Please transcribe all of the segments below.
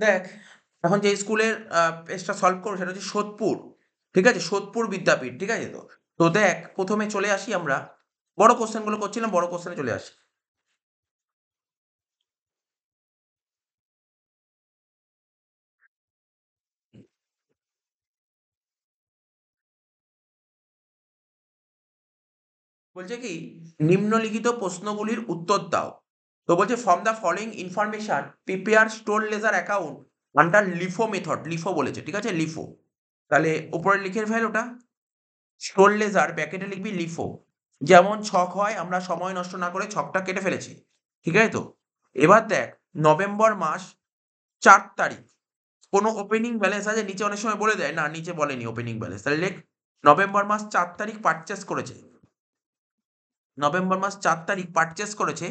দেখ এখন যে স্কুলের পেজটা সলভ করবো সেটা হচ্ছে সোদপুর, ঠিক আছে, সোদপুর বিদ্যাপীঠ, ঠিক আছে। তো তো দেখ প্রথমে চলে আসি আমরা, বড় কোশ্চেন গুলো করছিলাম, বড় কোশ্চেনে চলে আসি। বলছে কি নিম্নলিখিত প্রশ্নগুলির উত্তর দাও। তো বলছে from the following information prepare store laser account under LIFO method, LIFO বলেছে, ঠিক আছে, লিফো। তাহলে উপরে লিখে ফেল ওটা, স্টোর লেজার ব্যাকেটে লিখবি লিফো। যেমন ছক হয় আমরা সময় নষ্ট না করে ছকটা কেটে ফেলেছি, ঠিক আছে। তো এবার দেখ নভেম্বর মাস 4 তারিখ কোনো ওপেনিং ব্যালেন্স আছে, নিচে অনেক সময় বলে দেয়, না নিচে বলেনি ওপেনিং ব্যালেন্স, তাহলে লেখ নভেম্বর মাস 4 তারিখ পারচেস করেছে, নভেম্বর মাস 4 তারিখ পারচেস করেছে,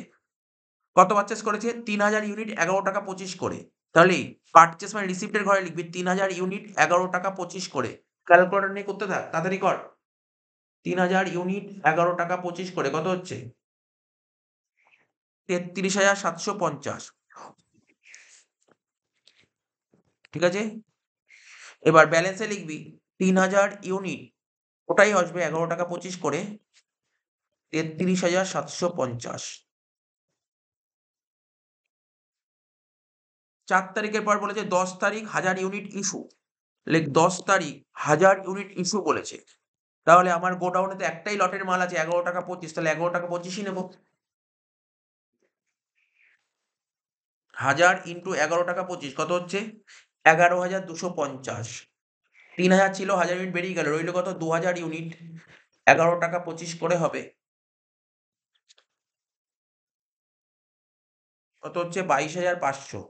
কত পারচেস করেছে 3000 ইউনিট 11 টাকা 25 করে। তাহলে পারচেস মানে রিসিপ্টের ঘরে লিখবি 3000 ইউনিট 11 টাকা 25 করে। ক্যালকুলেটর নিয়ে করতে থাক, তাড়াতাড়ি কর। 3000 ইউনিট 11 টাকা 25 করে কত হচ্ছে 33,750, ঠিক আছে। এবার ব্যালেন্সে লিখবি 3000 ইউনিট, ওটাই আসবে 11 টাকা 25 করে 33,750। 4 তারিখের পর বলেছে 10 তারিখ 1000 ইউনিট ইস্যু, লেখ 10 তারিখ 1000 ইউনিট ইস্যু বলেছে। তাহলে আমার গোডাউনে তো একটাই লটের মাল আছে 11 টাকা 25, তাহলে 11 টাকা 25ই নেবো। 1000 × 11 টাকা 25 কত হচ্ছে 11,250। 3000 ছিল, 1000 ইউনিট বেরিয়ে গেল, রইল কত 2000 ইউনিট, 11 টাকা 25 করে হবে কত হচ্ছে 22,500।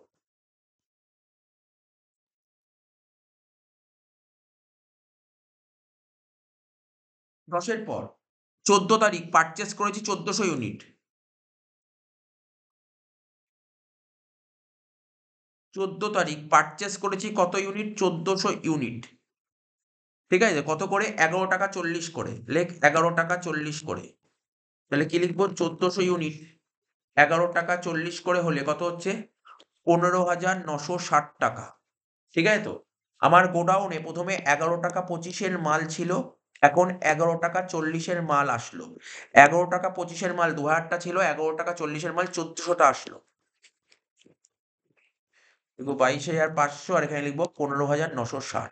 দশের পর 14 তারিখ পারচেস করেছি 1400 ইউনিট, 14 তারিখ পারচেস করেছি কত ইউনিট 1400 ইউনিট, ঠিক আছে। কত করে 11 টাকা 40 করে, লেখ 11 টাকা 40 করে। তাহলে কি লিখবো 1400 ইউনিট 11 টাকা 40 করে হলে কত হচ্ছে 15,960 টাকা, ঠিক আছে। তো আমার গোডাউনে প্রথমে 11 টাকা 25-এর মাল ছিল, এখন 11 টাকা 40-এর মাল আসলো। 11 টাকা 25-এর মাল 2000টা ছিল, 11 টাকা 40-এর মাল 1400টা আসলো। লিখবো 22,500 আর এখানে লিখবো 15,960।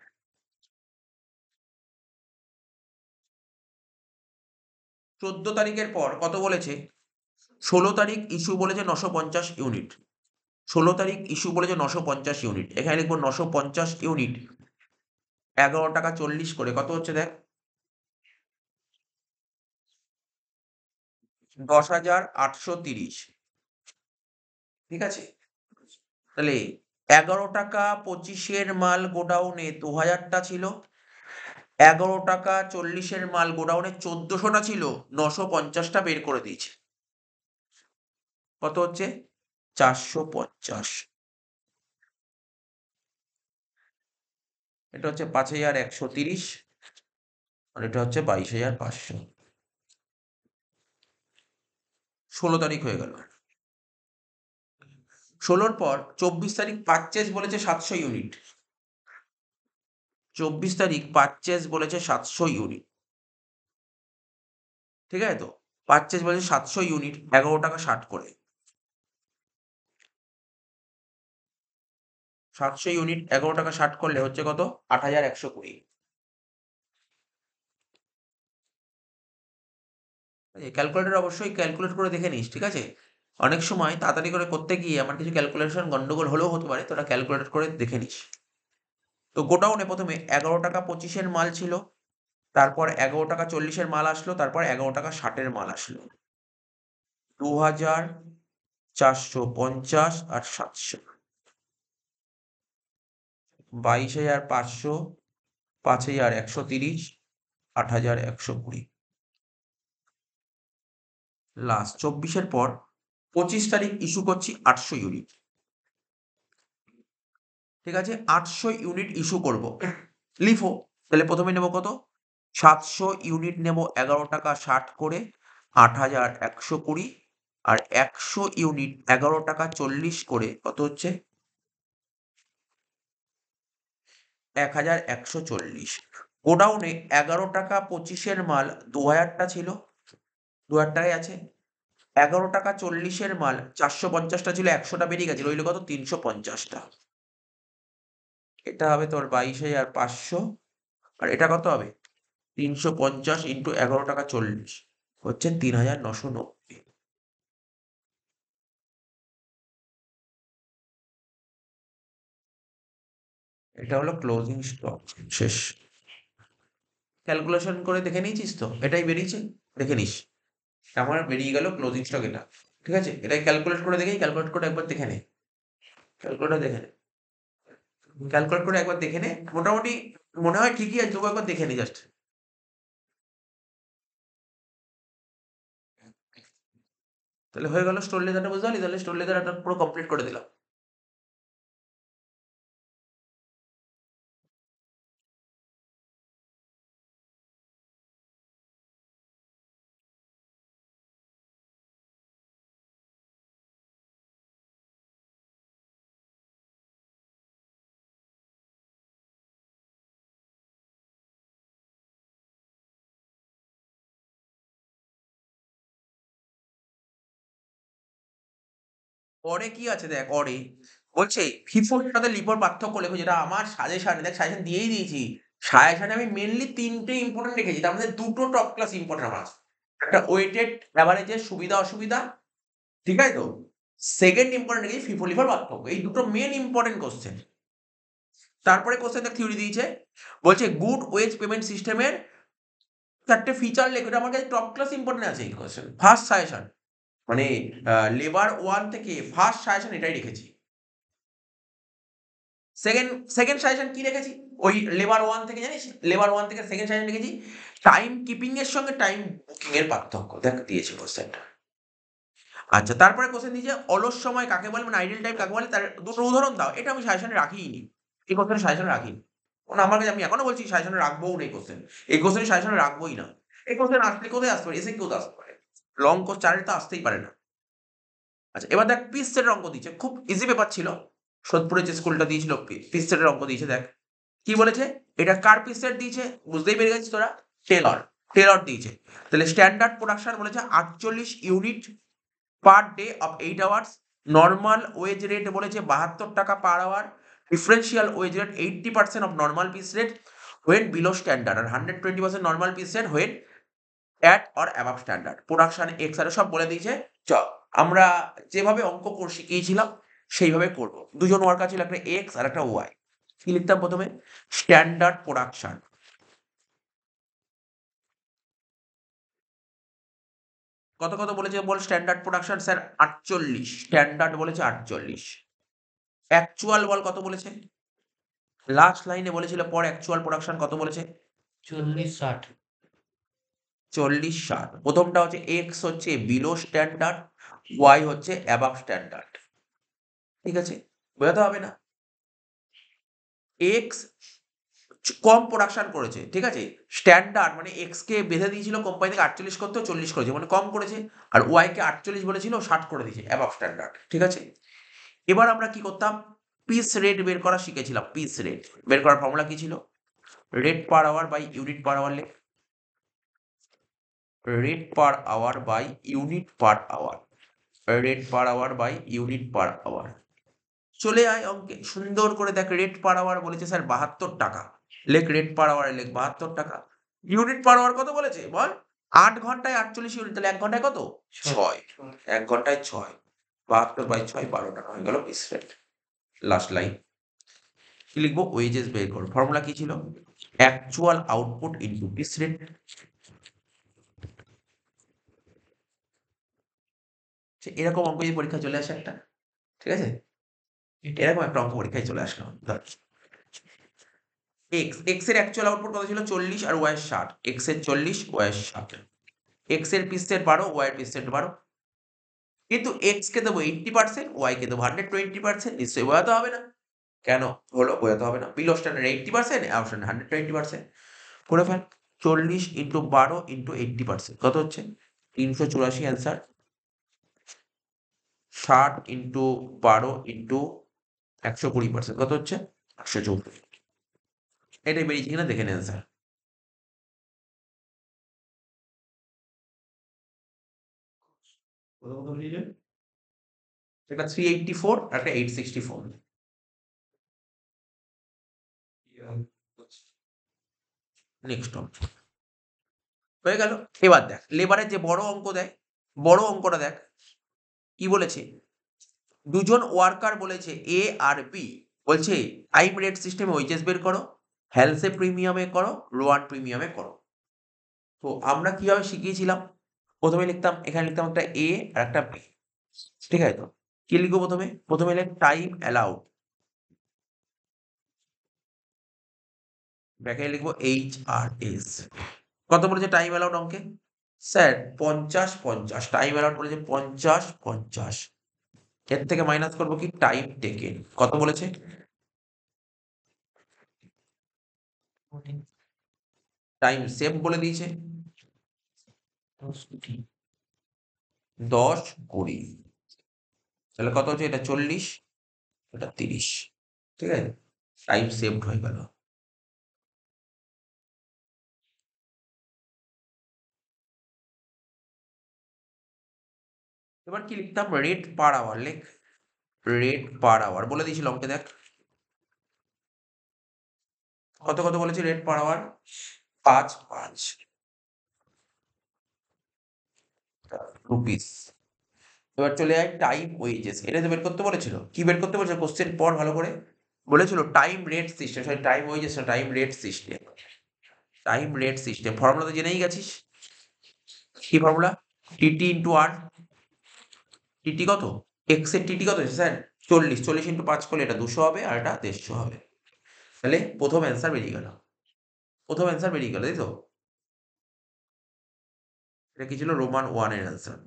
14 তারিখের পর কত বলেছে 16 তারিখ ইস্যু বলেছে 950 ইউনিট, 16 তারিখ ইস্যু বলেছে 950 ইউনিট, এখানে লিখবো 950 ইউনিট 11 টাকা 40 করে কত হচ্ছে দেখ 10,830, ঠিক আছে। তাহলে 11 টাকা 25-এর মাল গোডাউনে 2000টা ছিল, 11 টাকা 40-এর মাল গোডাউনে 1400টা ছিল, 950টা বের করে দিয়েছে, কত হচ্ছে 450। এটা হচ্ছে 5,130 আর এটা হচ্ছে 22,500। 16 তারিখ হয়ে গেল। 16-র পর 24 তারিখ পারচেস বলেছে 700 ইউনিট, 24 তারিখ পারচেস বলেছে 700 ইউনিট, ঠিক আছে। তো পারচেস বলেছে 700 ইউনিট 11 টাকা 60 করে, 700 ইউনিট 11 টাকা 60 করলে হচ্ছে কত 8,120। ক্যালকুলেটর অবশ্যই ক্যালকুলেট করে দেখে নিস, ঠিক আছে। অনেক সময় তাড়াতাড়ি করে করতে গিয়ে আমার কিছু ক্যালকুলেশন গন্ডগোল হলেও হতে পারে, তোরা ক্যালকুলেট করে দেখে নিস। তো গোডাউনে প্রথমে 11 টাকা 25-এর মাল ছিল, তারপর 11 টাকা 40-এর মাল আসলো, তারপর 11 টাকা 60-এর মাল আসলো, 2,450 আর 700, 22,500, 5,130, 8,120। লাস্ট 24-এর পর 25 তারিখ ইস্যু করছি 800 ইউনিট, ঠিক আছে। 800 ইউনিট ইস্যু করব, লিখো। তাহলে প্রথমে নেব কত 700 ইউনিট নেব 11 টাকা 60 করে 8,120, আর 100 ইউনিট 11 টাকা 40 করে কত হচ্ছে 1140। গোডাউনে 11 টাকা 25-এর মাল 2000টা ছিল, 2000 টাকায় আছে। 11 টাকা 40-এর মাল 450টা ছিল, 100টা বেরিয়ে গেছে, রইল কত? 350টা। এটা হবে তোর 22,500, আর এটা কত হবে? 350 ইন্টু 11 টাকা 40 হচ্ছে 3,990। এটা হলো ক্লোজিং স্টক শেষ। ক্যালকুলেশন করে দেখে নিয়েছিস তো? এটাই বেরিয়েছে, দেখে নিস। আমার বেরিয়ে গেল ক্লোজিং স্টক এটা। ঠিক আছে, এটাই ক্যালকুলেট করে দেখেই, ক্যালকুলেট করে একবার দেখে নে, ক্যালকুলেটর দেখে নে, ক্যালকুলেট করে একবার দেখে নে। মোটামুটি মনে হয় ঠিকই আছে, তবু একবার দেখে নে জাস্ট। তাহলে হয়ে গেল স্টোর লেদারটা, বুঝতে পারলি? তাহলে স্টোর লেদারটা পুরো কমপ্লিট করে দিলাম। পরে কি আছে দেখ, পরে বলছে ফিফোর সাথে লিপোর পার্থক্য লেখো, যেটা আমার সাজেশন, দেখ সাজেশন দিয়েই দিয়েছি। সাজেশনে আমি মেনলি 3টে ইম্পর্টেন্ট রেখেছি, তার মধ্যে 2টো টপ ক্লাস ইম্পর্টেন্ট আমার আছে। একটা ওয়েটেড অ্যাভারেজের সুবিধা অসুবিধা, ঠিক আছে তো? সেকেন্ড ইম্পর্টেন্ট রেখেছি ফিফো লিপোর পার্থক্য। এই দুটো মেন ইম্পর্টেন্ট কোশ্চেন। তারপরে কোশ্চেন দেখ থিওরি দিয়েছে, বলছে গুড ওয়েজ পেমেন্ট সিস্টেমের 4টে ফিচার লেখো। এটা আমার কাছে টপ ক্লাস ইম্পর্টেন্ট আছে এই কোশ্চেন, ফার্স্ট সাজেশন। মানে লেবার 1 থেকে ফার্স্ট সাজেশন এটাই রেখেছি। সেকেন্ড সেকেন্ড সাজেশন কি রেখেছি? ওই লেবার 1 থেকে, জানিস? লেবার 1 থেকে সেকেন্ড সাজেশন রেখেছি টাইম কিপিং এর সঙ্গে টাইম বুকিং এর পার্থক্য। দেখ দিয়েছে কোশ্চেনটা। আচ্ছা, তারপরে কোশ্চেন দিয়েছে অলস সময় কাকে বলে, মানে আইডল টাইম কাকে বলে, তার দুটো উদাহরণ দাও। এটা আমি সাজেশনে রাখিইনি, এই কোশ্চেন সাজেশনে রাখিনি। কারণ আমার কাছে, আমি এখনো বলছি সাজেশনে রাখবোও না এই কোশ্চেন। এই কোশ্চেন সাজেশনে রাখবোই না। এই কোশ্চেন আসলে কোথায় আসতে পারে? এসে কেউ আসতে পারে, লং কোর্স 4 তো আসতেই পারে না। আচ্ছা, এবার দেখ পিস সেটের অঙ্ক দিয়েছে, খুব ইজি পেপার ছিল। সোদপুরে যে স্কুলটা দিয়েছিল, পিস সেটের অঙ্ক দিয়েছে। দেখ কি বলেছে, এটা কার পিস সেট দিয়েছে বুঝতেই পেরে গেছিস তোরা? টেলর, টেলর দিয়েছে। তাহলে স্ট্যান্ডার্ড প্রোডাকশন বলেছে 48 unit per day of 8 hours. Normal wage rate বলেছে 72 টাকা per hour. Differential wage rate 80% of normal piece rate when below standard, আর 120% normal piece rate when at or above standard. Production X আর সব বলে দিয়েছে। চ আমরা যেভাবে অঙ্ক শিখিয়েছিলাম সেইভাবে করব। দুজন ওয়ার্কার ছিল, একটা এক্স আর একটা ওয়াই। কি লিখতাম প্রথমে? Standard production. কত কত বলেছে বল? স্ট্যান্ডার্ড প্রোডাকশন স্যার 48, স্ট্যান্ডার্ড বলেছে 48। অ্যাকচুয়াল বল কত বলেছে? লাস্ট লাইনে বলেছিল পর অ্যাকচুয়াল প্রোডাকশন কত বলেছে? 40-60। 40-60। প্রথমটা হচ্ছে এক্স হচ্ছে বিলো স্ট্যান্ডার্ড, ওয়াই হচ্ছে অ্যাবাভ স্ট্যান্ডার্ড। ঠিক আছে, বোঝাতে হবে না? এক্স কম প্রোডাকশন করেছে, ঠিক আছে। স্ট্যান্ডার্ড মানে এক্স কে বেঁধে দিয়েছিল কোম্পানি থেকে 48 করতে, 40 করেছে, মানে কম করেছে। আর ওয়াই কে 48 বলেছিল, 60 করে দিয়েছে, অ্যাবাভ স্ট্যান্ডার্ড। ঠিক আছে, এবার আমরা কি করতাম? পিস রেট বের করা শিখেছিলাম। পিস রেট বের করার ফর্মুলা কি ছিল? Rate per hour by unit per hour. Rate per hour by unit per hour. Rate per hour by unit per hour. চলে আয় অঙ্কে, সুন্দর করে দেখ। রেট পার আওয়ার বলেছে স্যার 72 টাকা, লেখ রেট পার আওয়ারে লেখ 72 টাকা। ইউনিট পার আওয়ার কত বলেছে বল? 8 ঘন্টায় 48 ইউনিট, তাহলে 1 ঘন্টায় কত? 6। 1 ঘন্টায় 6, 72 বাই 6 12 টাকা হয়ে গেল পিস রেট। লাস্ট লাইন কি লিখবো? ওয়েজেস বের করো। ফর্মুলা কি ছিল? Actual output into piece rate. এরকম অঙ্ক যদি পরীক্ষায় চলে আসে একটা, ঠিক আছে, এরকম একটা অঙ্ক পরীক্ষায় চলে আসলো, ধর এক্স এর অ্যাকচুয়াল আউটপুট কত ছিল? 40, আর ওয়াই এর 60। এক্স এর 40, ওয়াই এর 60। এক্স এর পিস সেট 12, ওয়াই এর পিস সেট 12। কিন্তু এক্স কে দেবো 80%, ওয়াই কে দেবো 120%। নিশ্চয়ই বোঝাতে হবে না? কেন হলো? বোঝাতে হবে না। Below standard 80%, above standard 120%। করে ফেল। 40 ইন্টু 12 ইন্টু 80% কত হচ্ছে? 384 অ্যান্সার। 60 ইন্টু 12 ইন্টু 120% কত হচ্ছে? 134। এটাই বেরিয়েছে কিনা দেখে নেন স্যার। একটা 384 আর একটা 864। নেক্সট হয়ে গেল। এবার দেখ লেবারের যে বড় অঙ্ক দেয়, বড় অঙ্কটা দেখ কি বলেছে, দুজন ওয়ার্কার বলেছে এ আর বি, বলছে টাইম রেট সিস্টেমে ওয়েজেস বের করো, হেলসে প্রিমিয়ামে করো, রোয়ান প্রিমিয়ামে করো। তো আমরা কিভাবে শিখিয়েছিলাম, প্রথমে লিখতাম, এখানে লিখতাম একটা এ আর একটা বি, ঠিক আছে তো? কি লিখবো প্রথমে, প্রথমে লিখ টাইম অ্যালাউড, ব্র্যাকেটে লিখবো এইচ আর এস। কত বলেছে টাইম অ্যালাউড অঙ্কে? স্যার 50 টাইম অ্যালাউড বলেছে 50 এর থেকে মাইনাস করবো কি টাইম টেকেন, কত বলেছে? টাইম সেভ বলে দিয়েছে 10-20, তাহলে কত হচ্ছে, এটা 40, এটা 30, ঠিক আছে? টাইম সেভড হয়ে গেল। এবার কি লিখতাম, রেট পার আওয়ার, লেখ রেট পার আওয়ার বলে দিয়েছিল অঙ্কে, দেখ কত কত বলেছে রেট পার আওয়ার, 5 রুপিস। এবার চলে যায় টাইম ওয়েজেস, এটা তো বের করতে বলেছিল, কি বের করতে বলেছিল কোশ্চেন পড় ভালো করে, বলেছিল time rate system, sorry time wages না, time rate system, time rate system formula তো জেনেই গেছিস, কি formula, TT into R, TT কত, এক্স এর টিটি কত স্যার 40, 40 ইন্টু 5 করলে এটা 200 হবে আর এটা 150 হবে, তাহলে প্রথম অ্যান্সার বেরিয়ে গেল, প্রথম অ্যান্সার বেরিয়ে গেল, তাই তো? এটা কি ছিল, রোমান 1 এর অ্যান্সার।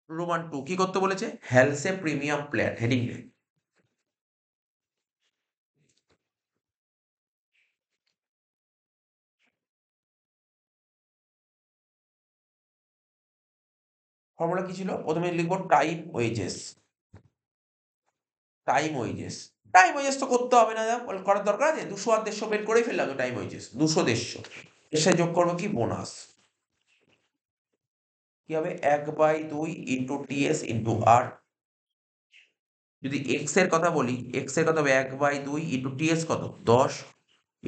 রোমান 2 কি করতে বলেছে, হেলসে প্রিমিয়াম প্ল্যান, হেডিং নেই, ফর্মুলা কি ছিল, প্রথমে লিখবো time wages, time wages, time wages তো করতে হবে না, করার দরকার আছে, 200 আর 150 বের করেই ফেললাম তো টাইম ওয়েজেস, 200 150, এর সাথে যোগ করবো কি বোনাস, কি হবে 1/2 ইন্টু টিএস ইন্টু আর, যদি এক্স এর কথা বলি, এক্স এর কথা হবে 1/2 ইন্টু টিএস কত 10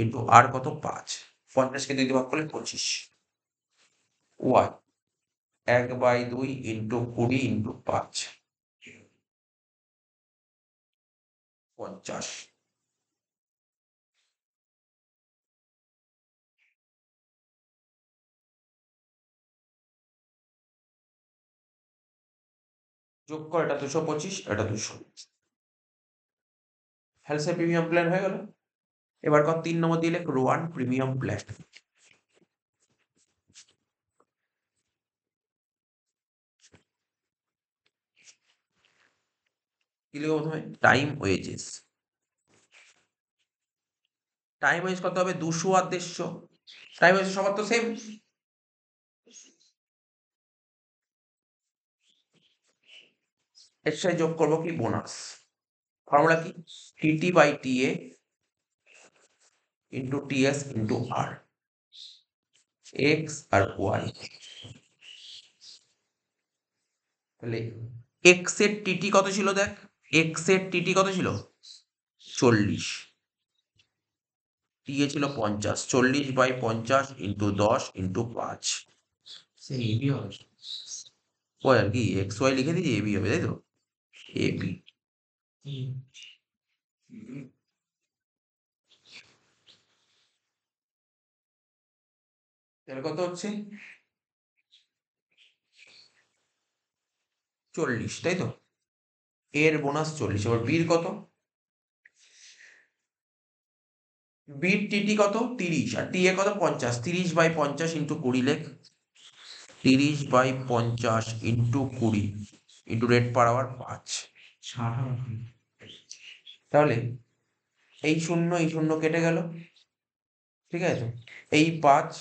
ইন্টু আর কত 5, 50কে 2 দিয়ে ভাগ করলে 25, ওয়াই 1/2 ইন্টু 20 ইন্টু 5, 50, যোগ কর, এটা 225, এটা 200, হেলসে প্রিমিয়াম প্ল্যান হয়ে গেল। এবার কর 3 নম্বর দিলে রোয়ান প্রিমিয়াম প্ল্যান, কি লিখবো প্রথমে, টাইম ওয়েজেস, টাইম ওয়েজ কত হবে 200 আর 150, টাইম ওয়েজ সবার তো সেম, এর সাথে যোগ করবো কি বোনাস, ফর্মুলা কি TT by TA into TS into R, X আর ওয়াই, তাহলে এক্স এর টিটি কত ছিল দেখ, এক্স এর টিটি কত ছিল 40, টি এ ছিল 50, 40/50 ইন্টু 10 ইন্টু 5, ও আর কি এক্স ওয়াই লিখে দিয়েছি, এবি হবে তাই তো, এবি, তাহলে কত হচ্ছে 40, তাই তো, এর বোনাস 40, এবার বির কত, বির টিটি কত 30 আর টি এ কত 50, 30/50 ইন্টু 20 লেখ, 30/50 into 20 into rate per hour 5, তাহলে এই শূন্য কেটে গেল, ঠিক আছে, এই 5,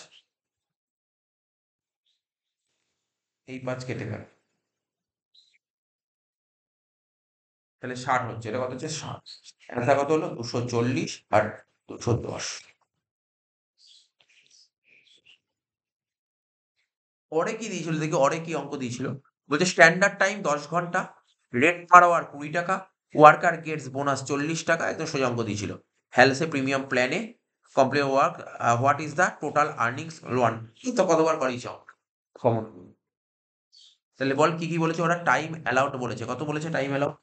এই 5 কেটে গেল, তাহলে 60 হচ্ছে, এটা কত হচ্ছে 60, অ্যান্সার কত হলো 240 আর 210। পরে কি দিয়েছিল দেখি, অরে কি অঙ্ক দিয়েছিল, বলছে স্ট্যান্ডার্ড টাইম 10 ঘন্টা, রেট পার আওয়ার 20 টাকা, ওয়ার্কার গেটস বোনাস 40 টাকা, একদম সোজা অঙ্ক দিয়েছিল। হেলসে প্রিমিয়াম প্ল্যানে complete work, what is the total earnings one, তো কতবার করিয়েছে অঙ্ক কমন। তাহলে বল কি কি বলেছে ওরা, টাইম অ্যালাউড বলেছে, কত বলেছে টাইম অ্যালাউড,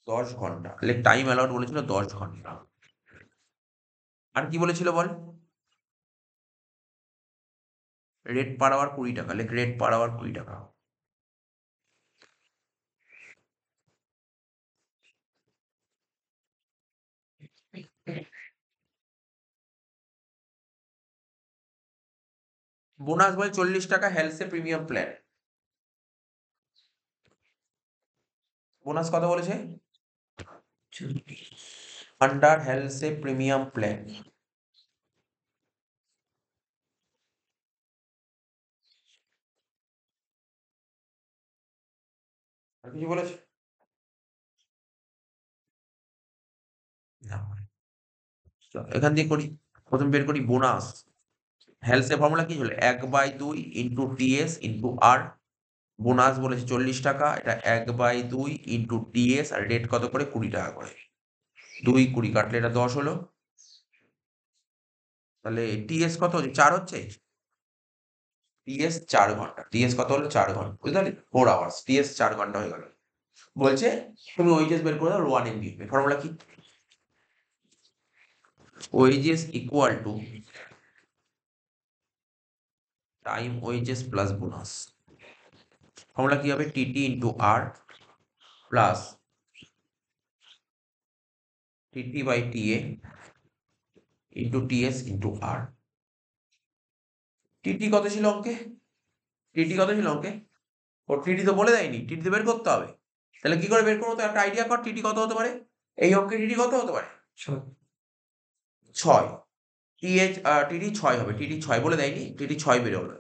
10 ঘন্টা, তাহলে টাইম অ্যালাউড বলেছিল 10 ঘন্টা। আর কি বলেছিল বল, রেট পার আওয়ার 20 টাকা, লেখ রেট পার আওয়ার 20 টাকা। বোনাস বলে 40 টাকা, হেলসে প্রিমিয়াম প্ল্যান, বোনাস কত বলেছে, আন্ডার হেলসে প্রিমিয়াম প্ল্যান। আর কিছু বলেছে না, চল, এখান দিয়ে করি, প্রথম বের করি বোনাস। হেলসের ফর্মুলা কি ছিল, 1/2 ইন্টু টিএস ইন্টু আর, বোনাস বলেছে 40 টাকা, এটা 1/2 ইন্টু টিএস, আর রেট কত করে 20 টাকা করে, 2 20 কাটলে এটা 10 হলো, তাহলে টিএস কত হচ্ছে 4 হচ্ছে, টিএস 4 ঘন্টা, টিএস কত হলো 4 ঘন্টা, বুঝতে পারলি, 4 আওয়ার্স, টিএস 4 ঘন্টা হয়ে গেল। বলছে তুমি ওয়েজেস বের করে দাও, রো ওয়ান এমবি, ফর্মুলা কি, wages equal to time wages plus bonus, formula কি হবে, TT into R plus TT by TA into TS into R. TT কত ছিল অঙ্কে, টিটি কত ছিল অঙ্কে, ও টিটি তো বলে দেয়নি, টিটি তো বের করতে হবে, তাহলে কি করে বের করবো, তো একটা আইডিয়া কর, টিটি কত হতে পারে, এই অঙ্কে টিটি কত হতে পারে, 6, টিএচ টিটি 6 হবে, টিটি 6 বলে দেয়নি, টিটি 6 বেরোলো,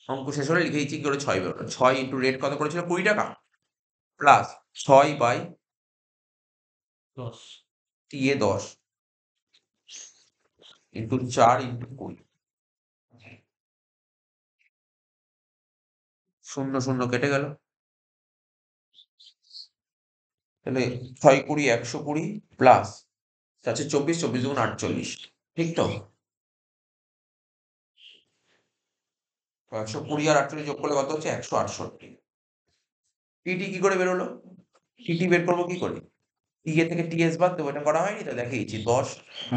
অঙ্ক শেষ হলে লিখে দিচ্ছি কি করে 6 বেরোলো, 6 ইন্টু রেট কত করেছিল 20 টাকা, প্লাস 6 বাই 10 10 ইন্টু 4 ইন্টু 20, শূন্য শূন্য কেটে গেল, তাহলে 6 20 120 প্লাস 24 24 দুগুণ 48, ঠিক তো, 120 আর 48 যোগ করলে কত হচ্ছে 168। টিটি কি করে বেরোলো, টিটি বের করবো কি করে, টিএ থেকে টিএস বাদ দেবো, এটা করা হয়নি তো, দেখিয়েছি 10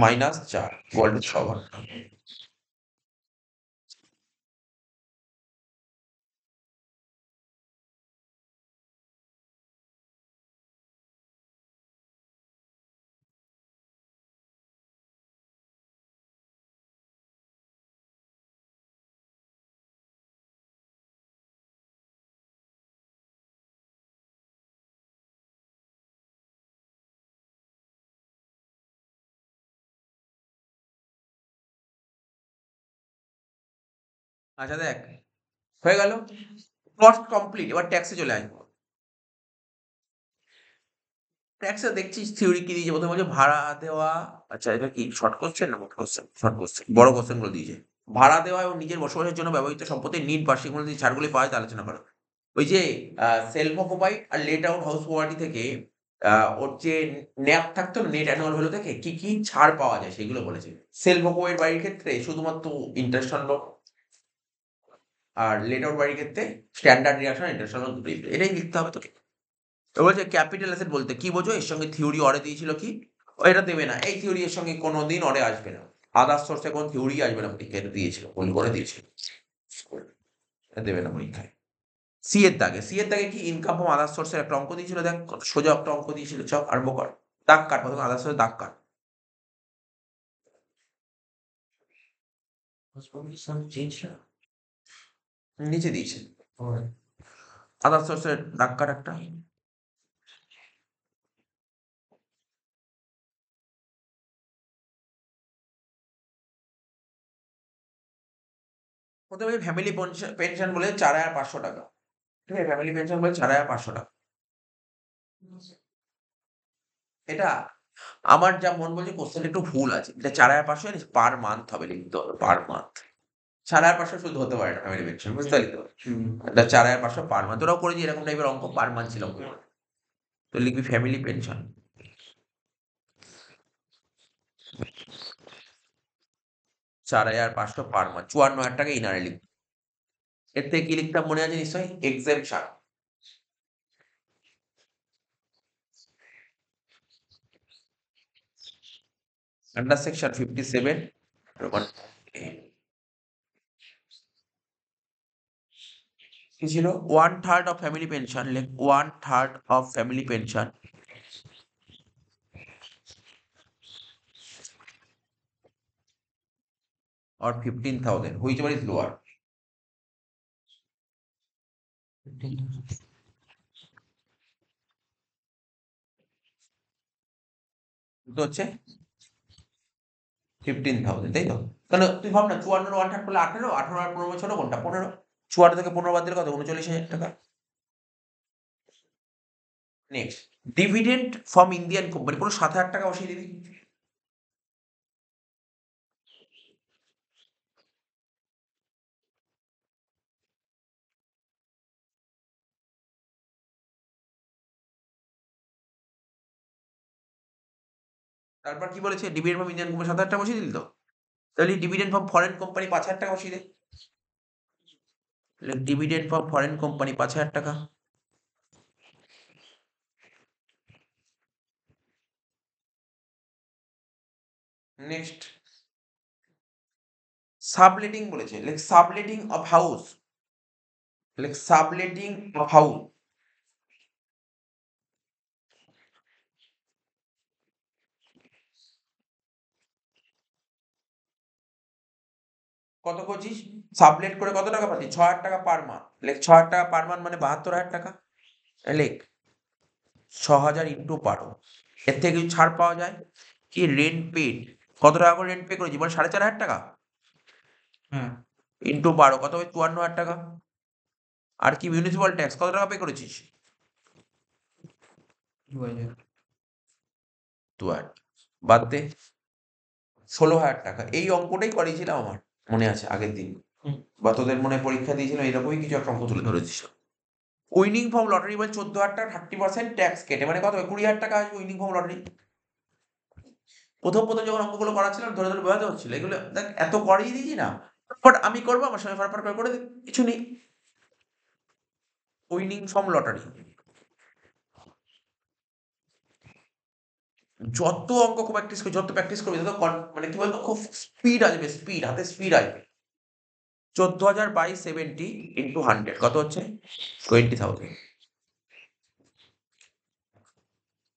মাইনাস 4 বলতে 6 ঘন্টা। আচ্ছা দেখ, হয়ে গেল, কস্ট কমপ্লিট, এবার ট্যাক্সে চলে আসবো। ট্যাক্সে দেখছিস থিওরি কি দিয়েছে, প্রথমে বলছে ভাড়া দেওয়া, আচ্ছা এটা কি শর্ট কোশ্চেন না মোট কোশ্চেন, শর্ট কোশ্চেন, বড় কোশ্চেন গুলো দিয়েছে, ভাড়া দেওয়া এবং নিজের বসবাসের জন্য ব্যবহৃত সম্পত্তির নিট বার্ষিক মূল্য দিয়ে ছাড়গুলি পাওয়া যায় তা আলোচনা করো। ওই যে সেলফ অকুপাইড আর লেট আউট হাউস প্রপার্টি থেকে ওর যে ন্যাপ থাকতো না, নেট অ্যানুয়াল ভ্যালু থেকে কি কি ছাড় পাওয়া যায় সেগুলো বলেছে। সেলফ অকুপাইড বাড়ির ক্ষেত্রে শুধুমাত্র ইন্টারেস্ট অন লোন, আর লেট আউট বাড়ির ক্ষেত্রে standard reaction interest on loan দুটোই, এটাই লিখতে হবে তোকে। এবার বলছে ক্যাপিটাল অ্যাসেট বলতে কি বোঝো, এর সঙ্গে থিওরি অরে দিয়েছিল কি, ও এটা দেবে না, এই থিওরি এর সঙ্গে কোনোদিন অরে আসবে না, আদার্স সোর্সে কোনো থিওরি আসবে না পরীক্ষায়, এটা দিয়েছিল ভুল করে দিয়েছিল, এটা দেবে না পরীক্ষায়। সি এর দাগে, সি এর দাগে কি ইনকাম ফ্রম আদার্স সোর্সের একটা অঙ্ক দিয়েছিল, দেখ কত সোজা একটা অঙ্ক দিয়েছিল, চ আরম্ভ কর, দাগ কাট, প্রথমে আদার্স সোর্সের দাগ কাট, নিচে দিয়েছে আদার্স সোর্সের দাগ কাট একটা, প্রথমে ফ্যামিলি পেনশন বলে 4,500 টাকা। ঠিক আছে? ফ্যামিলি পেনশন বলে 4,500 টাকা। এটা আমার যা মন বলছে কোশ্চেনটা একটু ভুল আছে। এটা 4,500 জানিস পার মান্থ হবে, লিখতে হবে পার মান্থ। 4,500 শুধু হতে পারে না ফ্যামিলি পেনশন, বুঝতে পারলি তো? এটা 4,500 পার মান্থ। তোরাও করেছিস এরকম টাইপের অঙ্ক, পার মান্থ ছিল অঙ্ক। তো লিখবি ফ্যামিলি পেনশন। 4,500 পার মান্থ, 54,000 টাকা ইনারে লিখবি। এর থেকে কি লিখতাম মনে আছে নিশ্চয়ই? এক্সেম্পশন। আন্ডার সেকশন 57 রোমান কি ছিল? 1/3 অফ ফ্যামিলি পেনশন, লেখ 1/3 of family pension or 15,000, whichever is lower. 15,000 তো হচ্ছে 15,000, তাই তো? তাহলে তুই ভাব না, 54 1/3 করলে 18, 18 আর 15 ছোট কোনটা? 15। 54 থেকে 15 বাদ দিলে কত? 39,000 টাকা। Next, dividend from Indian company, পুরো 7,000 টাকা বসিয়ে দিবি। তারপর কি বলেছে? ডিভিডেন্ড ফ্রম ইন্ডিয়ান কোম্পানি 7,000 টাকা বসিয়ে দিলি তো? তাহলে ডিভিডেন্ড ফ্রম ফরেন কোম্পানি 5,000 টাকা বসিয়ে দে। ডিভিডেন্ড ফ্রম ফরেন কোম্পানি 5,000 টাকা। নেক্সট, সাবলেটিং বলেছে, like subletting of house, like subletting of house কত করছিস? সাবলেট করে কত টাকা পাচ্ছিস? 6,000 টাকা পার মান্থ। লেখ 6,000 টাকা পার মান্থ মানে 72,000 টাকা। লেখ 6,000 ইন্টু 12। এর থেকে কিছু ছাড় পাওয়া যায় কি? রেন্ট পেড কত টাকা করে রেন্ট পে করেছি? মানে 4,500 টাকা ইন্টু 12 কত হবে? 54,000 টাকা। আর কি মিউনিসিপাল ট্যাক্স কত টাকা পে করেছিস? 2,000 বাদ দে 16,000 টাকা। এই অঙ্কটাই করিয়েছিলাম আমার মনে আছে আগের দিন, বা তোদের মনে পরীক্ষা দিয়েছিল এরকমই কিছু একটা অঙ্ক তুলে ধরেছিস। উইনিং ফ্রম লটারি মানে 14,000 টাকা 30% ট্যাক্স কেটে, মানে কত হবে? 20,000 টাকা আসবে উইনিং ফ্রম লটারি। প্রথম যখন অঙ্কগুলো করাচ্ছিলাম ধরে ধরে বোঝাতে হচ্ছিল, এগুলো দেখ এত করিয়ে দিয়েছি না, বাট আমি করবো আমার সঙ্গে ফারফার করে দে, কিছু নেই। উইনিং ফ্রম লটারি যত অঙ্ক প্র্যাকটিস করবি, যত প্র্যাকটিস করবি তত মানে কি বলতো, খুব স্পিড আসবে, স্পিড, হাতে স্পিড আসবে। 14,000 বাই 70 ইন্টু 100 কত হচ্ছে? 20,000।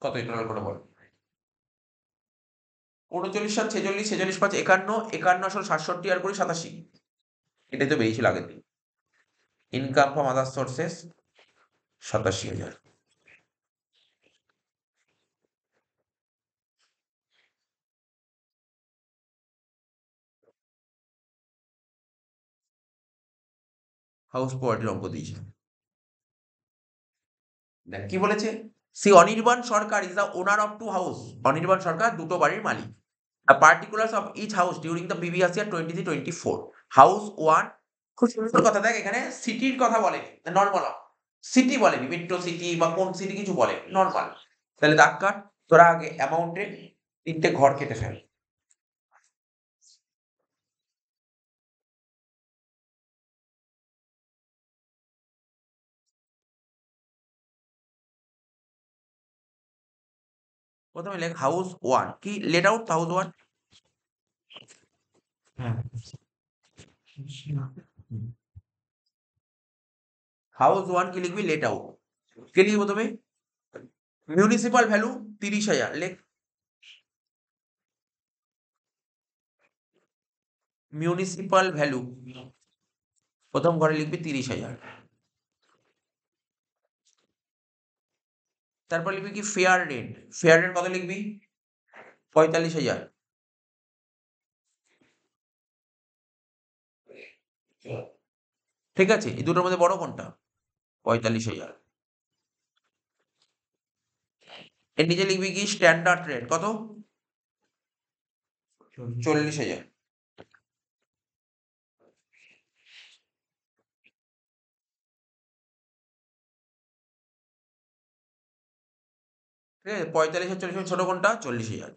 কত টোটাল করে বল? 39 7 46, 46 5 51, 51 আসল 67 আর করি 87। এটাই তো বেরিয়েছিল আগের দিন। Income from other sources 87,000। House প্রপার্টির অঙ্ক দিয়েছে। দেখ কি বলেছে? C Anirban Sarkar is the owner of 2 house. Anirban Sarkar দুটো বাড়ির মালিক। The particulars of each house during the previous year 23-24। House 1, খুব সুন্দর কথা, দেখ এখানে সিটির কথা বলেনি, নর্মাল সিটি বলেনি, মেট্রো সিটি বা কোন সিটি কিছু বলেনি, নর্মাল। তাহলে দাগ কাট, তোরা আগে অ্যামাউন্টের 3টে ঘর কেটে ফেল। প্রথমে লেখ হাউস 1, কি লেট আউট হাউস 1। হাউস 1 কি লিখবি? Late out. কে লিখবি প্রথমে? মিউনিসিপাল ভ্যালু 30,000, লেখ মিউনিসিপাল ভ্যালু প্রথম ঘরে লিখবি 30,000। তারপর লিখবি কি? Fair rent. ফেয়ার রেন্ট কত লিখবি? 45,000। ঠিক আছে, এই দুটোর মধ্যে বড় কোনটা? 45,000। এর নিচে লিখবি কি স্ট্যান্ডার্ড রেট কত? 40,000। ঠিক আছে, 45 আর 40 ছোট কোনটা? 40,000।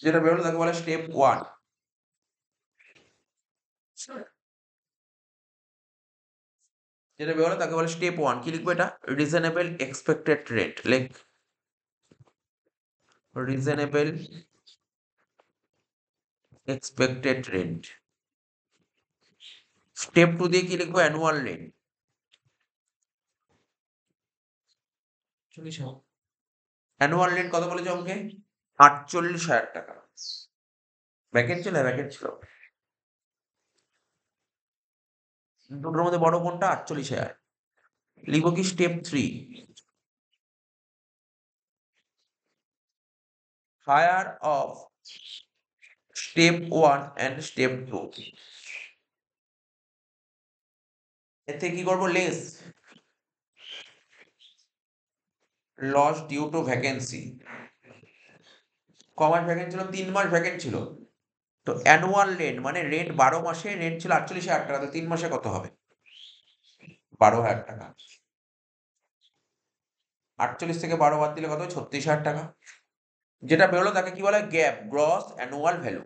যেটা বেরোলো তাকে বলে স্টেপ 1। যেটা বেরোলো তাকে বলে স্টেপ 1। কি লিখবো এটা? Reasonable expected rate. লেখ রিজনেবল এক্সপেক্টেড রেট। স্টেপ 2 দিয়ে কি লিখবো? Annual rate. অ্যানুয়াল রেট কত বলেছে অঙ্কে? 48,000 টাকা। ব্যাকেট ছিল? ব্যাকেট ছিল। দুটোর মধ্যে বড় কোনটা? 48,000। লিখবো কি step 3। Higher of step 1 and step 2। এতে কি করবো? Less loss due to vacancy. ক মাস ভ্যাকেন্ট ছিল? 3 মাস ভ্যাকেন্ট ছিল। তো অ্যানুয়াল রেন্ট মানে রেন্ট 12 মাসে রেন্ট ছিল 48,000 টাকা। তো 3 মাসে কত হবে? 12,000 টাকা। 48 থেকে 12 বাদ দিলে কত? 36,000 টাকা। যেটা বেরোলো তাকে কি বলে? Gap, gross annual value.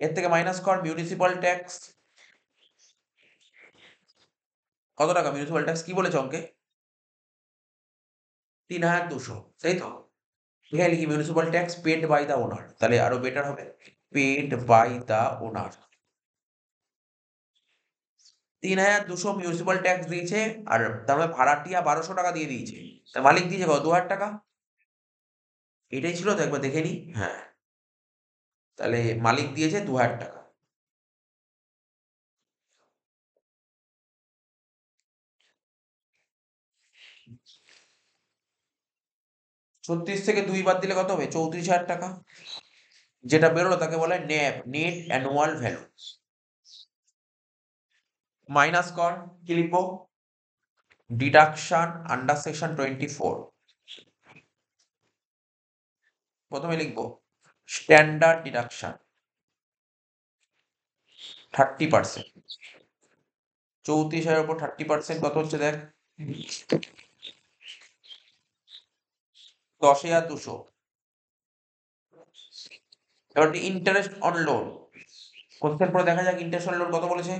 এর থেকে মাইনাস কর মিউনিসিপাল ট্যাক্স। কত টাকা মিউনিসিপাল ট্যাক্স? কি বলেছে অঙ্কে? 3,200, তাই তো? এখানে লিখি municipal tax paid by the owner, তাহলে আরো বেটার হবে। Paid by the owner. 3,200 municipal tax দিয়েছে, আর তার মানে ভাড়াটিয়া 1200 টাকা দিয়ে দিয়েছে। তা মালিক দিয়েছে কত? 2,000 টাকা। এটাই ছিল তো, একবার দেখে নি। হ্যাঁ, তাহলে মালিক দিয়েছে 2,000 টাকা। ছত্রিশ থেকে 2 বাদ দিলে কত হবে? 34,000 টাকা। যেটা বেরোলো তাকে বলে নেপ, নেট অ্যানুয়াল ভ্যালু। মাইনাস কর। কি লিখবো? Deduction under section 24। প্রথমে লিখবো স্ট্যান্ডার্ড ডিডাকশন 30%। 34,000 উপর 30% কত হচ্ছে দেখ? 10,200। এবার ইন্টারেস্ট অন লোন। কোশ্চেন পরে দেখা যাক ইন্টারেস্ট অন লোন কত বলেছে।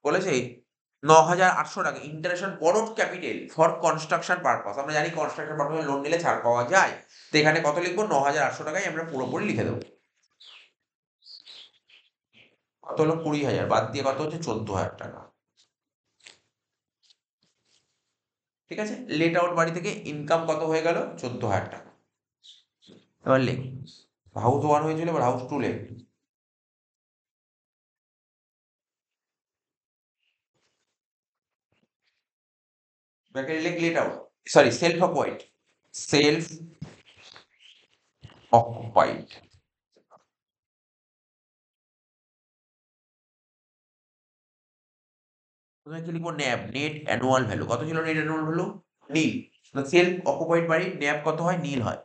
বলেছে 9,800 টাকা। Interest on borrowed capital for construction purpose. আমরা জানি কনস্ট্রাকশন পারপাসে লোন নিলে ছাড় পাওয়া যায়। তো এখানে কত লিখবো? 9,800 টাকায় আমরা পুরোপুরি লিখে দেবো। কত হলো? 20,000 বাদ দিয়ে কত হচ্ছে? 14,000 টাকা। ঠিক আছে, লেট আউট বাড়ি থেকে ইনকাম কত হয়ে গেল? 14,000 টাকা। এবার লিখ হাউস 1 হয়েছিল, এবার হাউস 2 লিখ। ব্র্যাকেটে লিখ late out, sorry self occupied. Self occupied. প্রথমে কি লিখবো? ন্যাব, নেট অ্যানুয়াল ভ্যালু। কত ছিল নেট অ্যানুয়াল ভ্যালু? নীল। সেলফ অকুপাইড বাড়ি ন্যাব কত হয়? নীল হয়।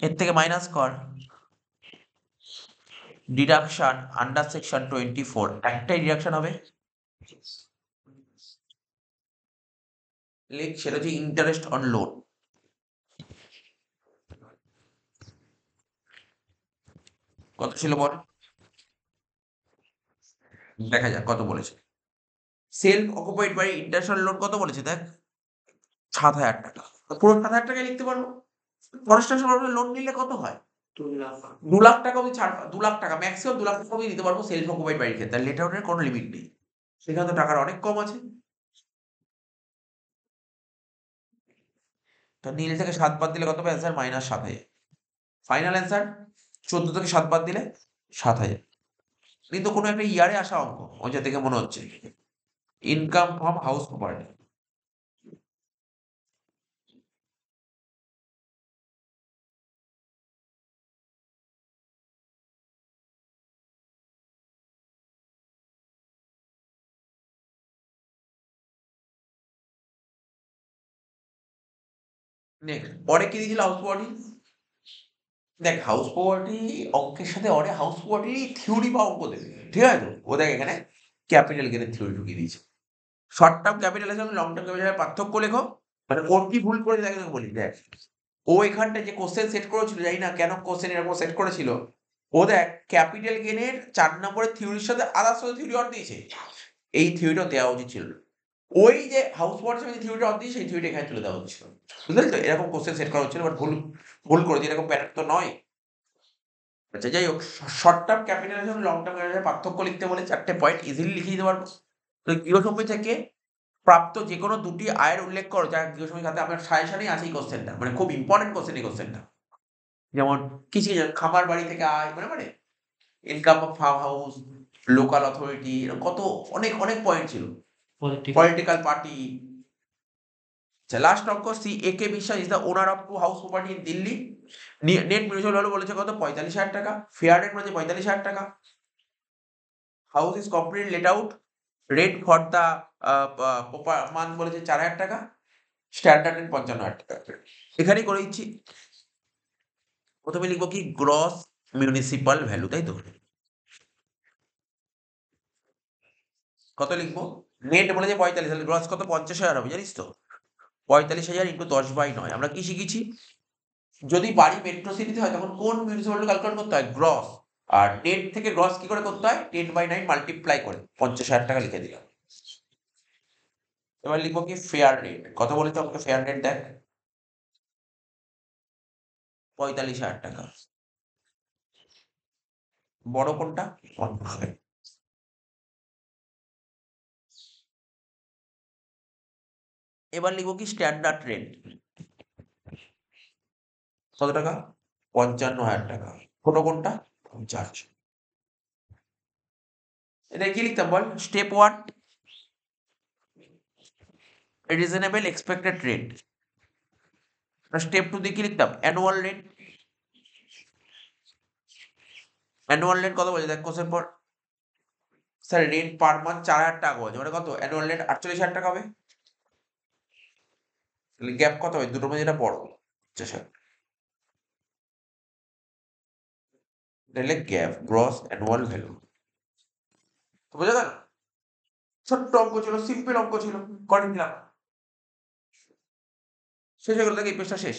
এর থেকে মাইনাস কর ডিডাকশন আন্ডার সেকশন 24। একটাই ডিডাকশন হবে। লিখ সেটা হচ্ছে ইন্টারেস্ট অন লোন। কত ছিল বল? দেখা যাক কত বলেছে। সেলফ অকুপাইড বাড়ি ইন্টারেস্ট অন লোন কত বলেছে দেখ? 7,000 টাকা। তো পুরো 7,000 টাকায় লিখতে পারবো। কনস্ট্রাকশন লোন নিলে কত হয়? 2,00,000 টাকা অব্দি ছাড়। 2,00,000 টাকা ম্যাক্সিমাম 2,00,000 টাকা অব্দি দিতে পারবো সেলফ অকুপাইড বাড়ির ক্ষেত্রে। লেট আউটের কোনো লিমিট নেই। সেখানে তো টাকার অনেক কম আছে। তো নীল থেকে 7 বাদ দিলে কত হবে? অ্যান্সার -7,000। ফাইনাল অ্যান্সার 14 থেকে 7 বাদ দিলে 7,000। কিন্তু কোনো একটা ইয়ারে আসা অঙ্ক, ওই যা দেখে মনে হচ্ছে। Income from house property. Next পরে কি দিয়েছিল হাউস প্রপার্টি? দেখ হাউস প্রপার্টি অঙ্কের সাথে অরে হাউস প্রপার্টি থিওরি বা অঙ্ক দেবে, ঠিক আছে তো? ও দেখ এখানে ক্যাপিটাল গেনের থিওরি ঢুকিয়ে দিয়েছে। শর্ট টার্ম ক্যাপিটালের সঙ্গে লং টার্ম ক্যাপিটালের পার্থক্য লেখো। মানে ওর কি ভুল করেছে দেখ তোকে বলি, দেখ ও এখানটায় যে কোশ্চেন সেট করেছিল, জানি না কেন কোশ্চেন এরকম সেট করেছিল, ও দেখ ক্যাপিটাল গেনের 4 নম্বরের থিওরির সাথে আদার্স থিওরি অর দিয়েছে। এই থিওরিটা দেওয়া উচিত ছিল না। ওই যে হাউস প্রপার্টির সঙ্গে যে থিওরিটা অর দিয়েছে সেই থিওরিটা এখানে তুলে দেওয়া হচ্ছিল। বুঝলি তো? এরকম কোশ্চেন সেট করা হচ্ছিল, বাট ভুল করেছে, এরকম প্যাটার্ন তো নয়। আচ্ছা যাই হোক, short term capitalisation long term capitalisation পার্থক্য লিখতে বলে 4টে পয়েন্ট ইজিলি লিখে দিতে পারবো। তো গৃহসম্পত্তি থেকে প্রাপ্ত যেকোনো দুটি আয়ের উল্লেখ করো যা গৃহসম্পত্তির খাতে আপনার সাজেশনেই আছে এই কোশ্চেনটা, মানে খুব ইম্পর্টেন্ট কোশ্চেন এই কোশ্চেনটা। যেমন কিছু খামার বাড়ি থেকে আয়, মানে income of farm house, local authority, কত অনেক অনেক পয়েন্ট ছিল। Political party. আচ্ছা লাস্ট অঙ্ক, সি এ কে বিশ্বাস is the owner of to house property in Delhi. Net mutual value বলেছে কত? 45,000 টাকা। ফেয়ার রেট বলেছে 45,000 টাকা। House is complete late out. Rate for the month বলেছে 4,000 টাকা। স্ট্যান্ডার্ড রেট 55,000 টাকা। এখানেই করে দিচ্ছি। প্রথমে লিখবো কি গ্রস মিউনিসিপাল ভ্যালু, তাই তো? কত লিখবো? নেট বলেছে 45, তাহলে গ্রস কত? 50,000 হবে, জানিস তো? 45,000 ইন্টু 10/9। আমরা কি শিখেছি? যদি বাড়ি মেট্রো সিটিতে হয় তখন কোন মিউনিসিপালিটি ক্যালকুলেট করতে হয়? গ্রস। আর নেট থেকে গ্রস কি করে করতে হয়? 10/9 মাল্টিপ্লাই করে 50,000 টাকা লিখে দিলাম। এবার লিখবো কি ফেয়ার রেট। কত বলেছে আমাকে ফেয়ার রেট? দেখ 45,000 টাকা। বড় কোনটা? এবার লিখবো কি স্ট্যান্ডার্ড রেট। কত টাকা? 55,000 টাকা। ছোট কোনটা? 50। এটা কি লিখতাম বল? Step 1 reasonable expected rate. Step 2 দিয়ে কি লিখতাম? Annual rate. অ্যানুয়াল রেট কত বলছে দেখ কোশ্চেন পর। স্যার রেট পার মান্থ 4,000 টাকা বলছে, মানে কত? অ্যানুয়াল রেট 48,000 টাকা হবে। তাহলে গ্যাপ কত হবে? দুটোর মধ্যে যেটা বড় 50,000। তাহলে গ্যাপ গ্রস অ্যানুয়াল ভ্যালু। বোঝা গেল? ছোট্ট অঙ্ক ছিল, সিম্পল অঙ্ক ছিল, করে দিলাম। শেষ হয়ে গেল, দেখ এই পেজটা শেষ।